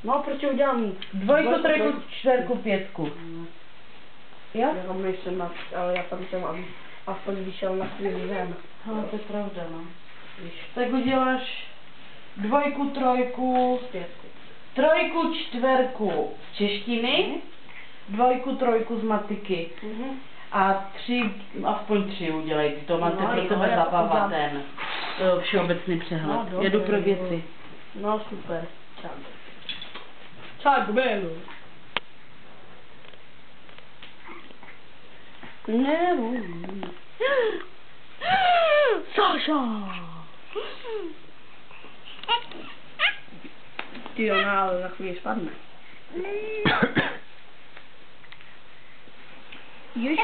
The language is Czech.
No, protože udělám Dvojku, trojku, čtverku, pětku. Jo? Já myslím, ale já tam jsem aspoň vyšel na svůj zem. No, to je pravda, no. Tak uděláš dvojku, trojku, Pětku. trojku, čtverku z češtiny, dvojku, trojku z matiky. A aspoň tři udělej, to máte No, pro jo, tebe já to zabava udělám. ten všeobecný přehled. No, dobré, Jedu pro věci. No, super. Čak byl. Ne, Saša! Ty ona ale za chvíli spadne. Ježiš.